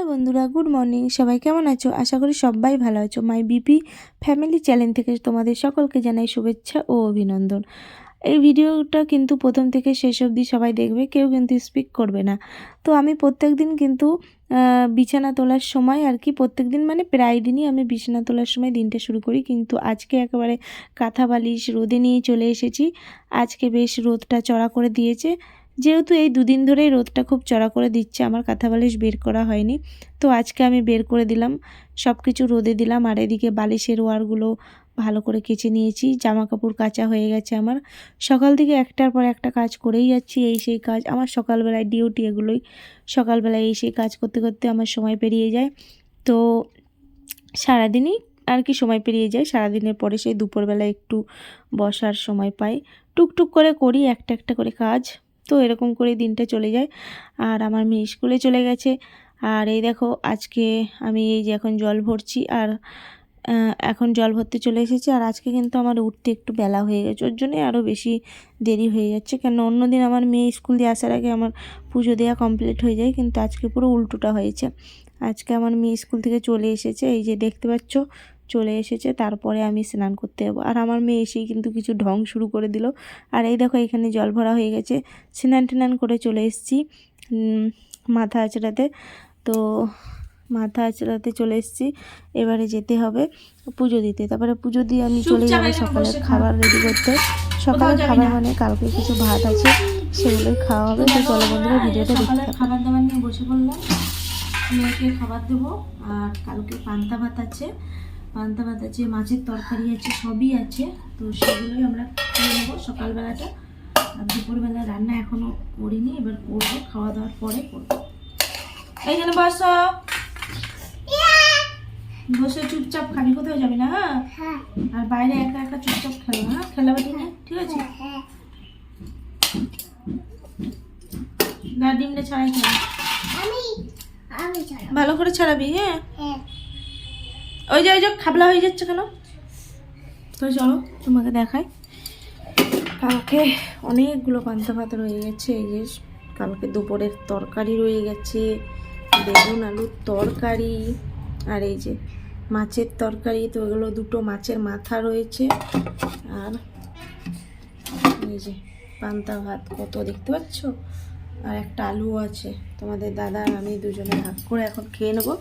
বন্ধুরা, good morning. সবাই কেমন আছো? আশা করি সবাই ভালো আছো। মাই বিপি ফ্যামিলি চ্যানেল থেকে তোমাদের সকলকে জানাই শুভেচ্ছা ও অভিনন্দন। এই ভিডিওটা কিন্তু প্রথম থেকে শেষ অবধি সবাই দেখবে, কেউ কিন্তু স্কিপ করবে না। তো আমি প্রত্যেক দিন কিন্তু বিছানা তোলার সময় আর কি, প্রত্যেক দিন মানে প্রায় দিনই আমি বিছানা তোলার সময় দিনটা শুরু করি, কিন্তু আজকে একেবারে কাঁথা বালিশ রোদে নিয়ে চলে এসেছি। আজকে বেশ রোদটা চড়া করে দিয়েছে, যেহেতু এই দুদিন ধরেই রোদটা খুব চড়া করে দিচ্ছে, আমার কাঁথা বালিশ বের করা হয়নি। তো আজকে আমি বের করে দিলাম, সব কিছু রোদে দিলাম। আর এদিকে বালিশের ওয়ারগুলো ভালো করে কেচে নিয়েছি, জামা কাপড় কাচা হয়ে গেছে আমার। সকাল থেকে একটার পর একটা কাজ করেই যাচ্ছি, এই সেই কাজ। আমার সকালবেলায় ডিউটি এগুলোই, সকালবেলায় এই সেই কাজ করতে করতে আমার সময় পেরিয়ে যায়। তো সারাদিনই আর কি সময় পেরিয়ে যায়। সারাদিনের পরে সেই দুপুরবেলা একটু বসার সময় পাই, টুকটুক করে করি একটা একটা করে কাজ। তো এরকম করে দিনটা চলে যায়। আর আমার মেয়ে স্কুলে চলে গেছে। আর এই দেখো, আজকে আমি এই যে এখন জল ভরছি, আর এখন জল ভরতে চলে এসেছি। আর আজকে কিন্তু আমার উঠতে একটু বেলা হয়ে গেছে, ওর জন্যই আরও বেশি দেরি হয়ে যাচ্ছে। কেন অন্যদিন আমার মেয়ে স্কুল দিয়ে আসার আগে আমার পুজো দেওয়া কমপ্লিট হয়ে যায়, কিন্তু আজকে পুরো উল্টোটা হয়েছে। আজকে আমার মেয়ে স্কুল থেকে চলে এসেছে, এই যে দেখতে পাচ্ছ চলে এসেছে, তারপরে আমি স্নান করতে যাবো। আর আমার মেয়ে এসেই কিন্তু কিছু ঢং শুরু করে দিল। আর এই দেখো, এখানে জল ভরা হয়ে গেছে, স্নান টান করে চলে এসেছি মাথা আঁচড়াতে। তো মাথা আঁচড়াতে চলে এসেছি, এবারে যেতে হবে পুজো দিতে। তারপরে পুজো দিয়ে আমি চলে যাবো সকালের খাবার রেডি করতে। সকালের খাবার মানে কালকে কিছু ভাত আছে, সেগুলোই খাওয়া হবে। তো চলো বন্ধুরা, ভিডিওটা দেখতে থাকো। খাবার দাবার নিয়ে বসে পড়লাম, মেয়েকে খাবার দেবো। আর কালকে পান্তা ভাত আছে, মাছের তরকারি আছে, সবই আছে। তো সেগুলোই আমরা খেয়ে নেবো সকালবেলাটা। আর দুপুরবেলা রান্না এখনও করিনি, এবার করবো, খাওয়া দাওয়ার পরে করবো। এইখানে বসো, বসে চুপচাপ খাবি, কোথাও যাবি না। হ্যাঁ, আর বাইরে একা একা চুপচাপ খেলো। হ্যাঁ, খেলাবে ঠিক আছে। না, ডিমটা ছাড়াই খেলা, ভালো করে ছাড়াবি। হ্যাঁ, ওই যে খাবলা হয়ে যাচ্ছে কেন? তো চলো তোমাকে দেখাই। কালকে অনেকগুলো পান্তা ভাত রয়ে গেছে। এই যে কালকে দুপুরের তরকারি রয়ে গেছে, বেগুন আলুর তরকারি, আর এই যে মাছের তরকারি। তো এগুলো দুটো মাছের মাথা রয়েছে, আর এই যে পান্তা ভাত কত দেখতে পাচ্ছ, আর একটা আলু আছে। তোমাদের দাদা আর আমি দুজনে ভাগ করে এখন খেয়ে নেবো।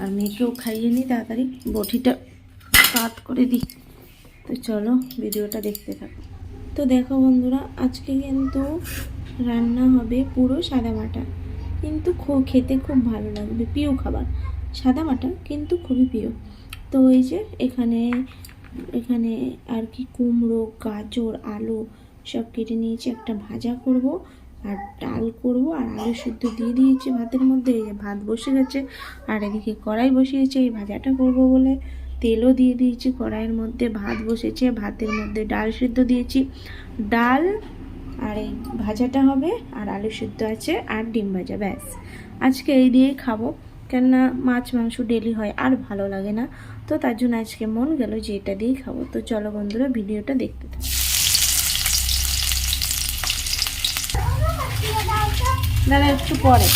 আর মেয়েকেও খাইয়ে নিই, তাড়াতাড়ি বটিটা পাত করে দিই। তো চলো ভিডিওটা দেখতে থাকো। তো দেখো বন্ধুরা, আজকে কিন্তু রান্না হবে পুরো সাদামাটা, কিন্তু খেতে খুব ভালো লাগবে, প্রিয় খাবার সাদামাটা, কিন্তু খুবই প্রিয়। তো এই যে এখানে এখানে আর কি কুমড়ো, গাজর, আলু সব কেটে নিয়েছি, একটা ভাজা করব, আর ডাল করব, আর আলু সিদ্ধ দিয়ে দিয়েছি ভাতের মধ্যে। এই যে ভাত বসে গেছে, আর এদিকে কড়াই বসিয়েছে এই ভাজাটা করব বলে। তেলও দিয়ে দিয়েছি কড়াইয়ের মধ্যে, ভাত বসেছে, ভাতের মধ্যে ডাল সিদ্ধ দিয়েছি। ডাল আর এই ভাজাটা হবে, আর আলু সিদ্ধ আছে, আর ডিম ভাজা, ব্যাস। আজকে এই দিয়েই খাবো, কেননা মাছ মাংস ডেলি হয় আর ভালো লাগে না। তো তার জন্য আজকে মন গেল যে এটা দিয়েই খাবো। তো চলো বন্ধুরা, ভিডিওটা দেখতে থাকো। দাদা একটু পরে।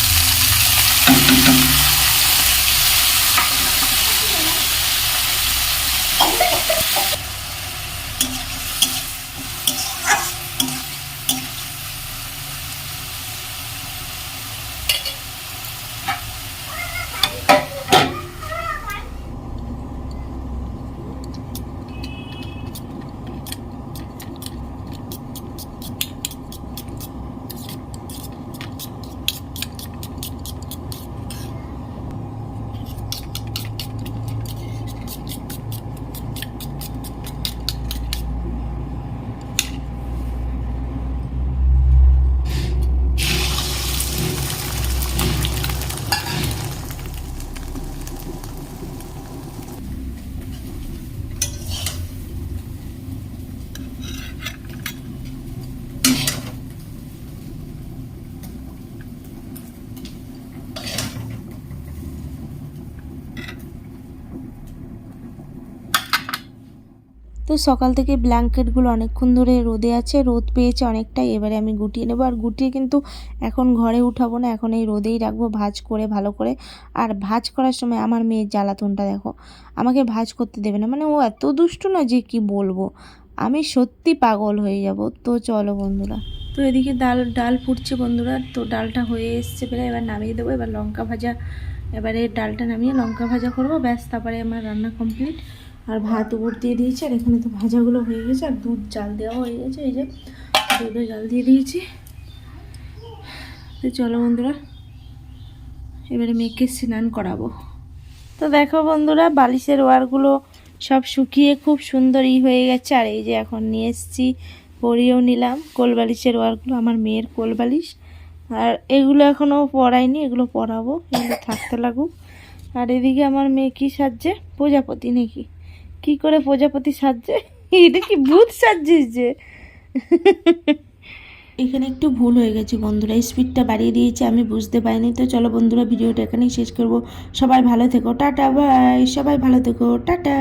তো সকাল থেকে ব্ল্যাঙ্কেটগুলো অনেকক্ষণ ধরে রোদে আছে, রোদ পেয়েছে অনেকটাই। এবারে আমি গুটিয়ে নেবো, আর গুটিয়ে কিন্তু এখন ঘরে উঠাবো না, এখন এই রোদেই রাখবো ভাঁজ করে ভালো করে। আর ভাঁজ করার সময় আমার মেয়ের জ্বালাতনটা দেখো, আমাকে ভাঁজ করতে দেবে না, মানে ও এত দুষ্টু না যে কি বলবো, আমি সত্যি পাগল হয়ে যাব। তো চলো বন্ধুরা, তো এদিকে ডাল ফুটছে বন্ধুরা, তো ডালটা হয়ে এসছে প্রায়, এবার নামিয়ে দেবো। এবার লঙ্কা ভাজা, এবারে ডালটা নামিয়ে লঙ্কা ভাজা করবো, ব্যাস তারপরে আমার রান্না কমপ্লিট। আর ভাত উপর দিয়ে দিয়েছি, আর এখানে তো ভাজাগুলো হয়ে গেছে, আর দুধ জাল দেওয়া হয়ে গেছে, এই যে দুধও জাল দিয়ে দিয়েছি। তো চলো বন্ধুরা, এবারে মেয়েকে স্নান করাবো। তো দেখো বন্ধুরা, বালিশের ওয়ারগুলো সব শুকিয়ে খুব সুন্দর হয়ে গেছে। আর এই যে এখন নিয়ে এসেছি, পরিয়েও নিলাম কোলবালিশের ওয়ারগুলো, আমার মেয়ের কোলবালিশ। আর এগুলো এখনও পরাইনি, এগুলো পরাবো, এগুলো থাকতে লাগুক। আর এদিকে আমার মেয়ে কি সাজছে, প্রজাপতি নাকি, কি করে প্রজাপতি সাজছে, এটা কি ভূত সাজছিস যে। এখানে একটু ভুল হয়ে গেছে বন্ধুরা, স্পিডটা বাড়িয়ে দিয়েছি, আমি বুঝতে পারিনি। তো চলো বন্ধুরা, ভিডিওটা এখানেই শেষ করব। সবাই ভালো থেকো, টাটা বাই, সবাই ভালো থেকো, টাটা।